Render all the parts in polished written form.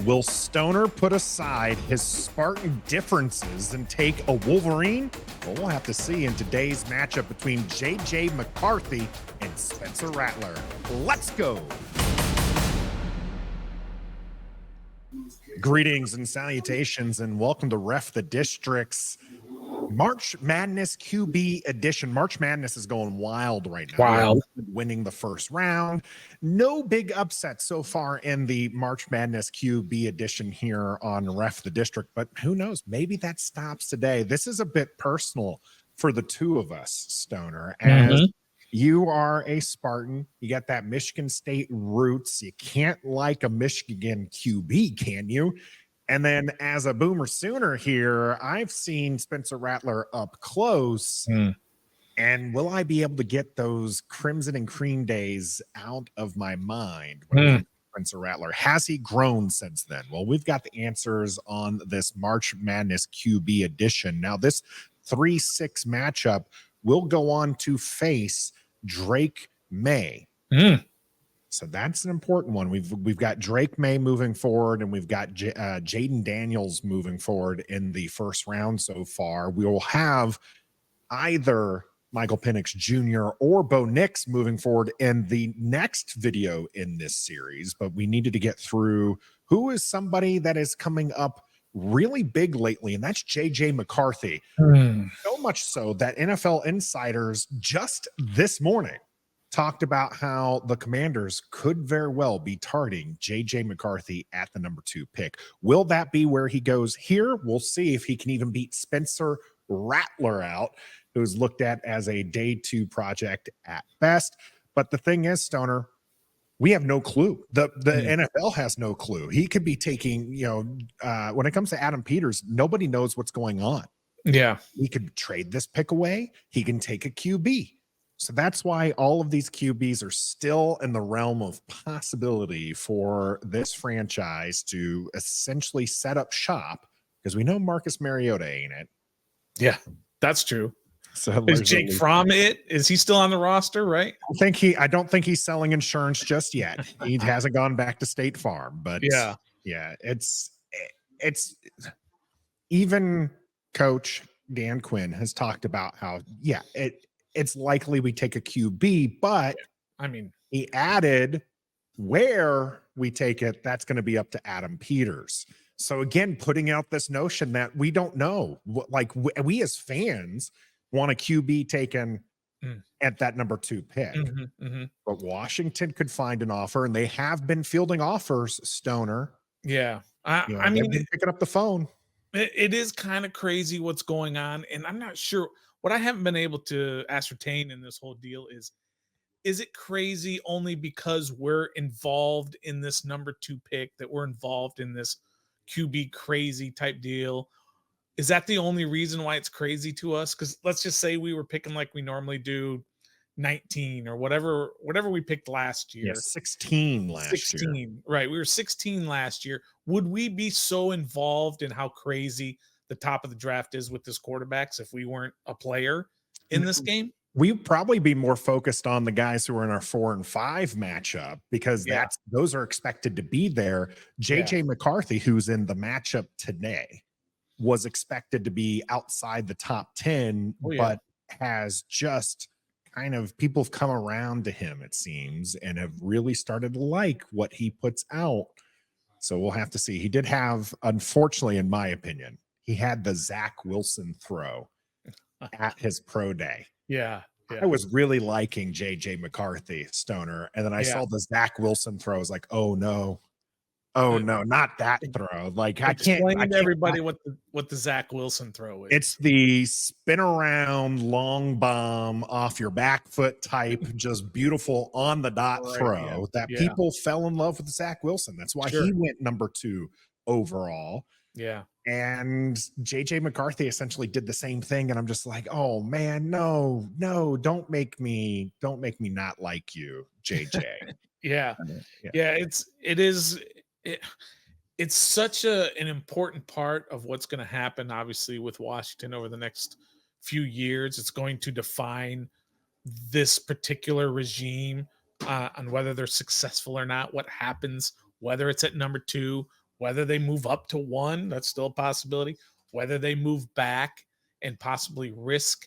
Will Stoner put aside his Spartan differences and take a Wolverine? Well, we'll have to see in today's matchup between JJ McCarthy and Spencer Rattler. Let's go. Greetings and salutations, and welcome to Ref the District's March Madness QB edition. March Madness is going wild right now. Wild. Winning the first round. No big upsets so far in the March Madness QB edition here on Ref the District, but who knows? Maybe that stops today. This is a bit personal for the two of us, Stoner, as you are a Spartan. You got that Michigan State roots. You can't like a Michigan QB, can you? And then as a Boomer Sooner here, I've seen Spencer Rattler up close. And will I be able to get those Crimson and Cream days out of my mind when Spencer Rattler? Has he grown since then? Well, we've got the answers on this March Madness QB edition. Now, this 3-6 matchup will go on to face Drake May. So that's an important one. We've got Drake May moving forward, and we've got Jaden Daniels moving forward in the first round so far. We will have either Michael Penix Jr. or Bo Nix moving forward in the next video in this series, but we needed to get through who is somebody that is coming up really big lately, and that's JJ McCarthy. So much so that NFL insiders just this morning talked about how the Commanders could very well be targeting JJ McCarthy at the number 2 pick. Will that be where he goes here? We'll see if he can even beat Spencer Rattler out, who's looked at as a day 2 project at best. But the thing is, Stoner, we have no clue. The NFL has no clue. He could be taking, when it comes to Adam Peters, nobody knows what's going on. Yeah. He could trade this pick away. He can take a QB. So that's why all of these QBs are still in the realm of possibility for this franchise to essentially set up shop, because we know Marcus Mariota ain't it. Yeah, that's true. So is Jake Fromm it? Is he still on the roster, right? I don't think he's selling insurance just yet. He hasn't gone back to State Farm, but yeah, it's even Coach Dan Quinn has talked about how, it's likely we take a QB, but I mean, he added where we take it, that's going to be up to Adam Peters. So again, putting out this notion that we don't know, we as fans want a QB taken at that number 2 pick, but Washington could find an offer, and they have been fielding offers, Stoner. Yeah. I mean, picking up the phone. It is kind of crazy what's going on, and I'm not sure. What I haven't been able to ascertain in this whole deal is it crazy only because we're involved in this number 2 pick, that we're involved in this QB crazy type deal? Is that the only reason why it's crazy to us? Because let's just say we were picking like we normally do, 19 or whatever we picked last year. 16 last year. Right. We were 16 last year. Would we be so involved in how crazy the top of the draft is with this quarterbacks if we weren't a player in this game? We'd probably be more focused on the guys who are in our 4 and 5 matchup, because those are expected to be there. JJ McCarthy, who's in the matchup today, was expected to be outside the top 10, but has just kind of, people have come around to him, it seems, and have really started to like what he puts out. So we'll have to see. He did have, unfortunately, in my opinion, he had the Zach Wilson throw at his pro day. Yeah. I was really liking JJ McCarthy, Stoner, and then I saw the Zach Wilson throw. I was like, oh no, not that throw. Like, I can't explain to everybody what the Zach Wilson throw is. It's the spin around long bomb off your back foot type, just beautiful on the dot throw that people fell in love with Zach Wilson. That's why he went number 2 overall. Yeah. And JJ McCarthy essentially did the same thing. And I'm just like, oh man, no, don't make me not like you, JJ. It's such an important part of what's going to happen, obviously, with Washington over the next few years. It's going to define this particular regime on whether they're successful or not, what happens, whether it's at number 2, Whether they move up to 1, that's still a possibility. Whether they move back and possibly risk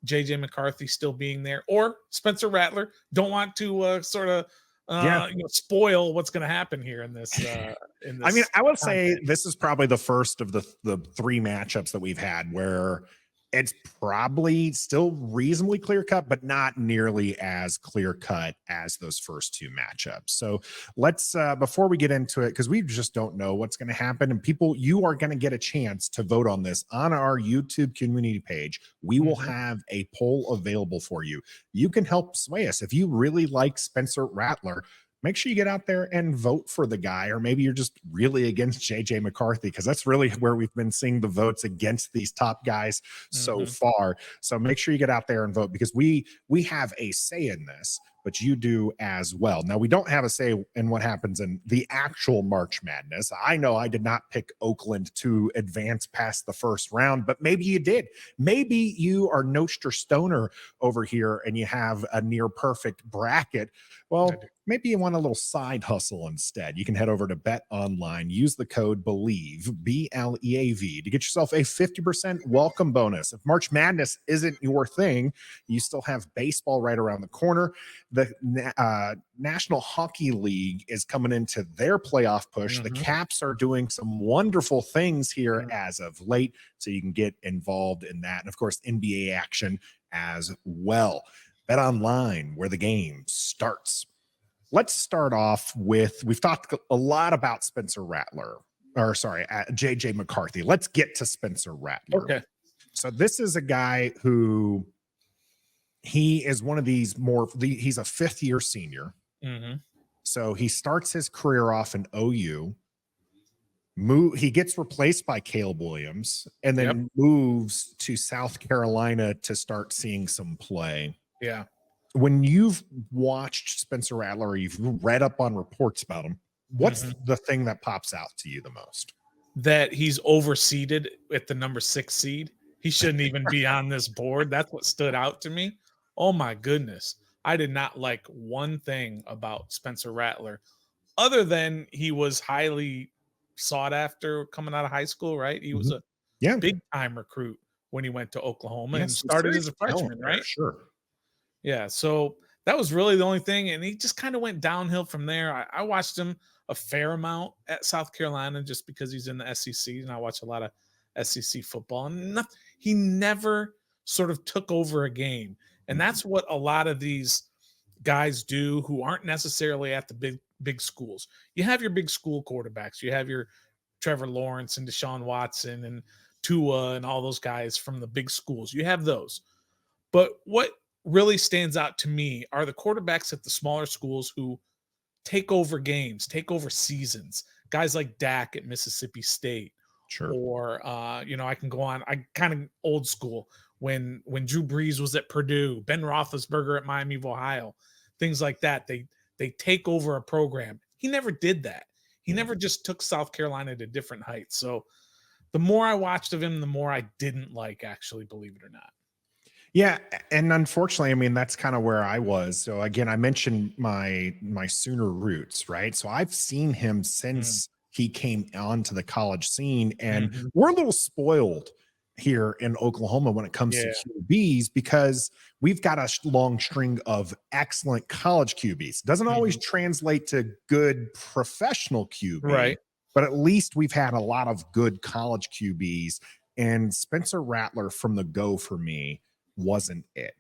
JJ McCarthy still being there, or Spencer Rattler don't want to sort of Yeah. spoil what's going to happen here in this I mean, I would say content. this is probably the first of the three matchups that we've had where it's probably still reasonably clear cut, but not nearly as clear cut as those first two matchups. So let's before we get into it, because we just don't know what's going to happen, and people, you are going to get a chance to vote on this on our YouTube community page. We will have a poll available for you. You can help sway us if you really like Spencer Rattler. Make sure you get out there and vote for the guy, or maybe you're just really against JJ McCarthy, because that's really where we've been seeing the votes against these top guys so far. So make sure you get out there and vote, because we have a say in this, but you do as well. Now, we don't have a say in what happens in the actual March Madness. I know I did not pick Oakland to advance past the first round, but maybe you did. Maybe you are Stoner over here and you have a near perfect bracket. Well, maybe you want a little side hustle instead. You can head over to Bet Online, use the code BELIEVE, BLEAV, to get yourself a 50% welcome bonus. If March Madness isn't your thing, you still have baseball right around the corner. The National Hockey League is coming into their playoff push. The Caps are doing some wonderful things here as of late, so you can get involved in that. And of course, NBA action as well. Bet Online, where the game starts. Let's start off with, we've talked a lot about Spencer Rattler, or sorry, JJ McCarthy. Let's get to Spencer Rattler. Okay. So this is a guy who, he is one of these he's a fifth-year senior. So he starts his career off in OU. He gets replaced by Caleb Williams, and then moves to South Carolina to start seeing some play. Yeah. When you've watched Spencer Rattler, or you've read up on reports about him, what's the thing that pops out to you the most? That he's overseeded at the number 6 seed. He shouldn't even be on this board. That's what stood out to me. Oh my goodness. I did not like one thing about Spencer Rattler, other than he was highly sought after coming out of high school, right? He was a big time recruit when he went to Oklahoma and started as a freshman, right? Sure. Yeah. So that was really the only thing. And he just kind of went downhill from there. I watched him a fair amount at South Carolina just because he's in the SEC, and I watch a lot of SEC football. And he never sort of took over a game. And that's what a lot of these guys do who aren't necessarily at the big schools. You have your big school quarterbacks. You have your Trevor Lawrence and Deshaun Watson and Tua and all those guys from the big schools. You have those. But what really stands out to me are the quarterbacks at the smaller schools who take over games, take over seasons. Guys like Dak at Mississippi State. Sure. Or I can go on. I kind of old school when Drew Brees was at Purdue, Ben Roethlisberger at Miami of Ohio, things like that. They take over a program. He never did that. He never just took South Carolina to different heights. So the more I watched of him, the more I didn't like, actually, believe it or not. Yeah, and unfortunately, I mean, that's kind of where I was. So again, I mentioned my Sooner roots, right? So I've seen him since he came onto the college scene, and we're a little spoiled here in Oklahoma when it comes to QBs, because we've got a long string of excellent college QBs. Doesn't always translate to good professional QB, right? But at least we've had a lot of good college QBs, and Spencer Rattler from the go for me wasn't it.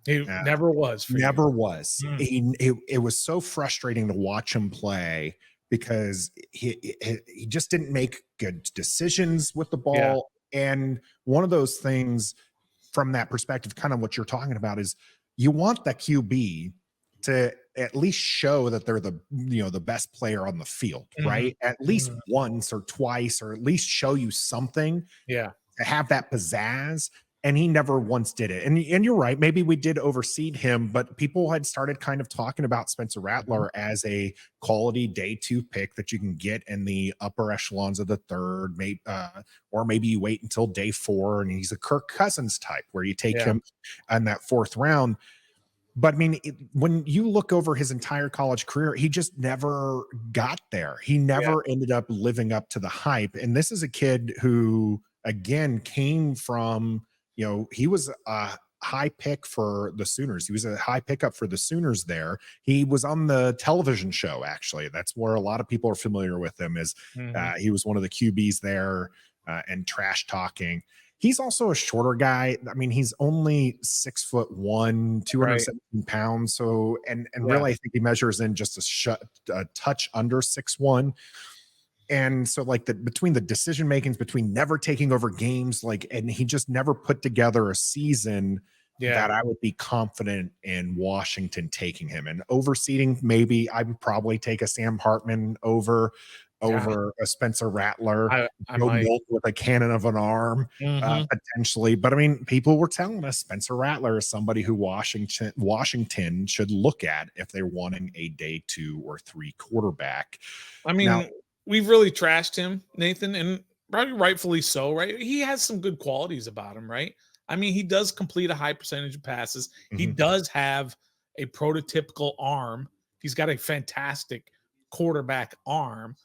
He never was. Never was. It was so frustrating to watch him play, because he just didn't make good decisions with the ball. And one of those things from that perspective, kind of what you're talking about, is you want the QB to at least show that they're the best player on the field, right? At least once or twice, or at least show you something. Yeah. To have that pizzazz. And he never once did it. And you're right. Maybe we did overseed him, but people had started kind of talking about Spencer Rattler as a quality day 2 pick that you can get in the upper echelons of the third, or maybe you wait until day 4 and he's a Kirk Cousins type where you take him in that 4th round. But I mean, when you look over his entire college career, he just never got there. He Yeah. never ended up living up to the hype. And this is a kid who, again, came from, he was a high pick for the Sooners. He was a high pickup for the Sooners there. He was on the television show, actually. That's where a lot of people are familiar with him, is Mhm. he was one of the QBs there and trash talking. He's also a shorter guy. I mean, he's only 6'1", Right. 217 pounds. So, and Yeah. really, I think he measures in just a touch under 6'1". And so, like, between the decision makings, between never taking over games, like, and he just never put together a season Yeah. that I would be confident in Washington taking him. And overseeding, maybe I would probably take a Sam Hartman over Yeah. a Spencer Rattler, I Joe might. Milton with a cannon of an arm, Mhm. potentially. But I mean, people were telling us Spencer Rattler is somebody who Washington should look at if they're wanting a day 2 or 3 quarterback. I Now, mean, we've really trashed him, Nathan, and probably rightfully so, right? He has some good qualities about him, right? I mean, he does complete a high percentage of passes. He mhm, does have a prototypical arm. He's got a fantastic quarterback arm,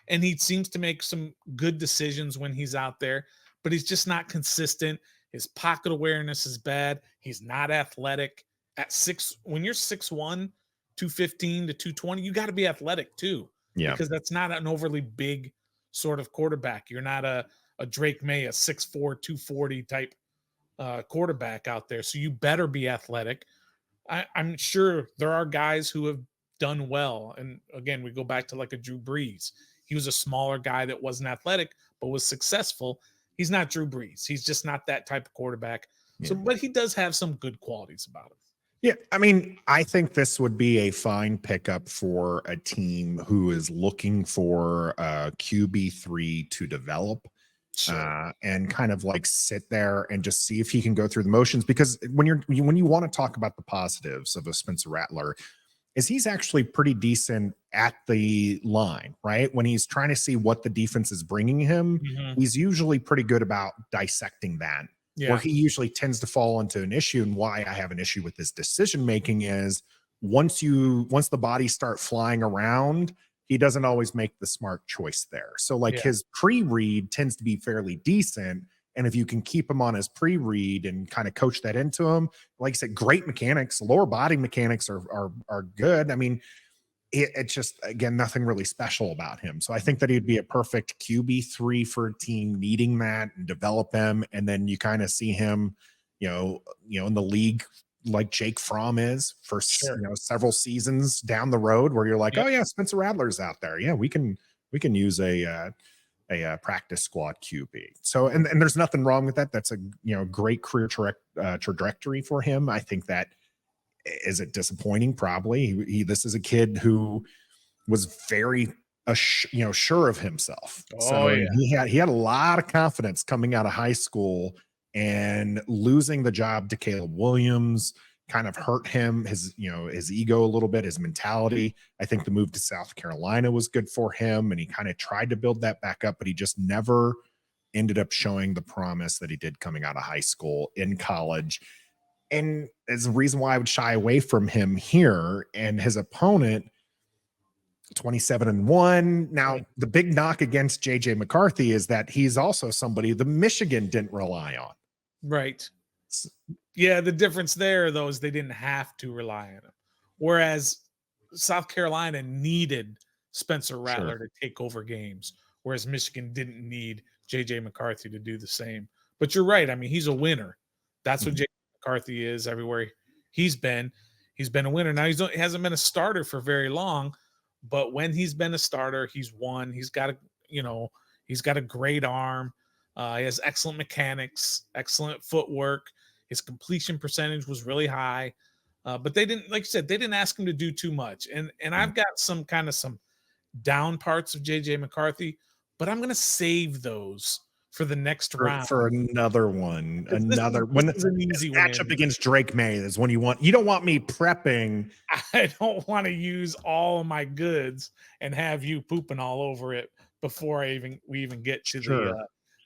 and he seems to make some good decisions when he's out there, but he's just not consistent. His pocket awareness is bad. He's not athletic. At when you're 6'1", 215 to 220, you got to be athletic too, yeah. because that's not an overly big sort of quarterback. You're not a Drake May, a 6'4", 240 type quarterback out there. So you better be athletic. I'm sure there are guys who have done well. And again, we go back to like a Drew Brees. He was a smaller guy that wasn't athletic, but was successful. He's not Drew Brees. He's just not that type of quarterback. So, Yeah. but he does have some good qualities about him. Yeah, I mean, I think this would be a fine pickup for a team who is looking for a QB3 to develop Sure. and kind of like sit there and just see if he can go through the motions. Because when you want to talk about the positives of a Spencer Rattler, is he's actually pretty decent at the line, right? When he's trying to see what the defense is bringing him, Mhm. he's usually pretty good about dissecting that. Where Yeah. he usually tends to fall into an issue, and why I have an issue with his decision making is once the bodies start flying around, he doesn't always make the smart choice there. So like Yeah. his pre-read tends to be fairly decent. And if you can keep him on his pre-read and kind of coach that into him, like I said, great mechanics, lower body mechanics are good. I mean, it's just, again, nothing really special about him. So I think that he'd be a perfect QB3 for a team needing that and develop him. And then you kind of see him, in the league like Jake Fromm is for Sure. several seasons down the road, where you're like, Yep. oh yeah, Spencer Rattler's out there. Yeah, we can use a practice squad QB. So, and there's nothing wrong with that. That's a great career trajectory for him. I think that, is it disappointing? Probably. This is a kid who was very sure of himself. Oh So yeah. he had a lot of confidence coming out of high school, and losing the job to Caleb Williams kind of hurt him, his ego a little bit, his mentality. I think the move to South Carolina was good for him, and he kind of tried to build that back up, but he just never ended up showing the promise that he did coming out of high school in college. And it's the reason why I would shy away from him here. And his opponent, 27-1. Now, the big knock against JJ McCarthy is that he's also somebody the Michigan didn't rely on. Right. Yeah, the difference there, though, is they didn't have to rely on him. Whereas South Carolina needed Spencer Sure. Rattler to take over games, whereas Michigan didn't need JJ McCarthy to do the same. But you're right. I mean, he's a winner. That's what Mhm. JJ McCarthy is everywhere he's been. He's been a winner. Now, he hasn't been a starter for very long, but when he's been a starter, he's won. He's got a great arm. He has excellent mechanics, excellent footwork. His completion percentage was really high, but they didn't, like you said, they didn't ask him to do too much. And Yeah. I've got some down parts of JJ McCarthy, but I'm gonna save those for the next round. For another one, 'Cause this is this when is an easy matchup win. against Drake May is when you don't want me prepping. I don't want to use all of my goods and have you pooping all over it before we even get to Sure.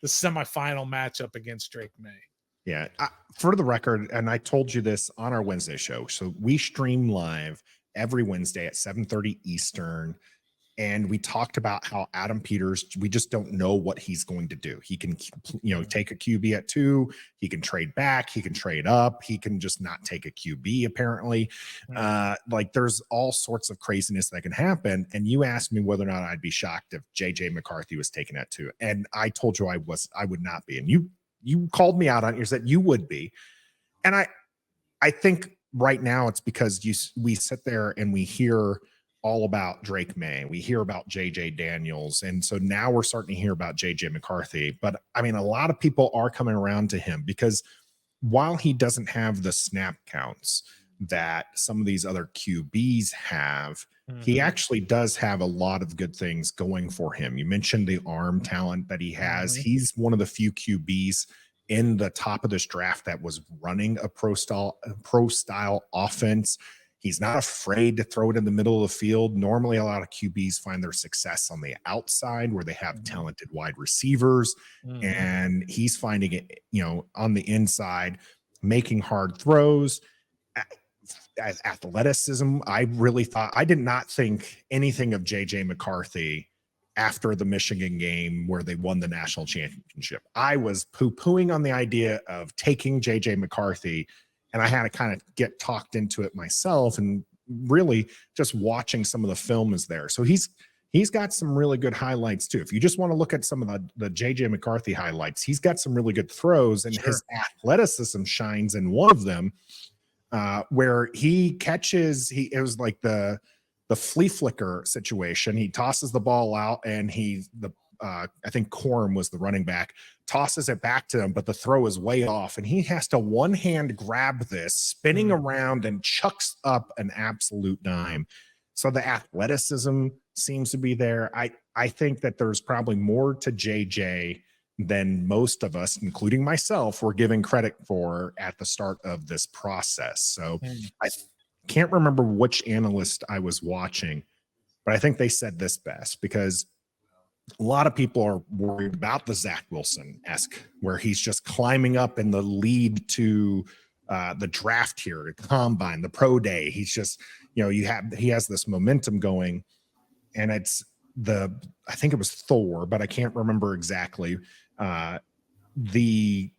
the semifinal matchup against Drake May. Yeah. For the record, and I told you this on our Wednesday show. So we stream live every Wednesday at 7:30 Eastern. And we talked about how Adam Peters, we just don't know what he's going to do. He can, take a QB at 2. He can trade back. He can trade up. He can just not take a QB, apparently. Like there's all sorts of craziness that can happen. And you asked me whether or not I'd be shocked if JJ McCarthy was taken at 2. And I told you I would not be. And you called me out on it. You said you would be. And I think right now it's because we sit there and we hear all about Drake May. We hear about JJ Daniels. And so now we're starting to hear about JJ McCarthy. But I mean, a lot of people are coming around to him because while he doesn't have the snap counts that some of these other QBs have, he actually does have a lot of good things going for him. You mentioned the arm talent that he has. He's one of the few QBs in the top of this draft that was running a pro style offense. He's not afraid to throw it in the middle of the field. Normally, a lot of QBs find their success on the outside where they have talented wide receivers, and he's finding it, on the inside, making hard throws. Athleticism, I did not think anything of JJ McCarthy after the Michigan game where they won the national championship. I was poo-pooing on the idea of taking JJ McCarthy, and I had to kind of get talked into it myself, and really just watching some of the film is there. So he's got some really good highlights too. If you just want to look at some of the JJ McCarthy highlights, he's got some really good throws, and his athleticism shines in one of them where he catches, it was like the flea flicker situation. He tosses the ball out, and I think Corum was the running back, tosses it back to him, but the throw is way off, and he has to one hand grab this, spinning around, and chucks up an absolute dime. So the athleticism seems to be there. I think that there's probably more to JJ than most of us, including myself, were giving credit for at the start of this process. So I can't remember which analyst I was watching, but I think they said this best, because a lot of people are worried about the Zach Wilson-esque, where he's just climbing up in the lead to the draft here, the combine, the pro day. He's just, he has this momentum going, and it's I think it was Thor, but I can't remember exactly. The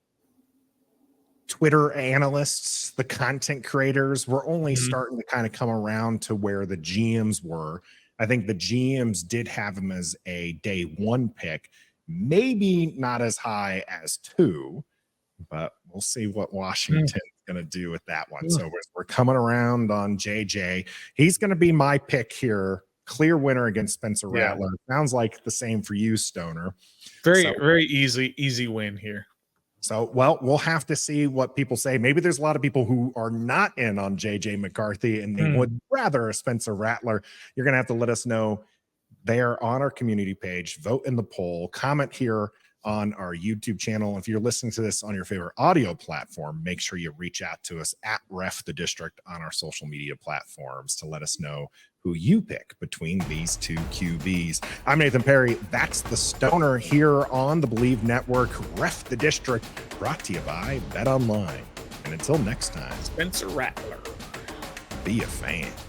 Twitter analysts, the content creators were only starting to kind of come around to where the GMs were. I think the GMs did have him as a day 1 pick, maybe not as high as 2, but we'll see what Washington's going to do with that one. So we're coming around on JJ. He's going to be my pick here. Clear winner against Spencer Rattler. Sounds like the same for you, Stoner. Very easy win here. So, well, we'll have to see what people say. Maybe there's a lot of people who are not in on JJ McCarthy and they would rather a Spencer Rattler. You're going to have to let us know there on our community page. Vote in the poll. Comment here on our YouTube channel. If you're listening to this on your favorite audio platform, make sure you reach out to us at Ref the District on our social media platforms to let us know who you pick between these two QBs. I'm Nathan Perry. That's the Stoner here on the Believe Network. Ref the District, brought to you by Bet Online. And until next time, Spencer Rattler. be a fan.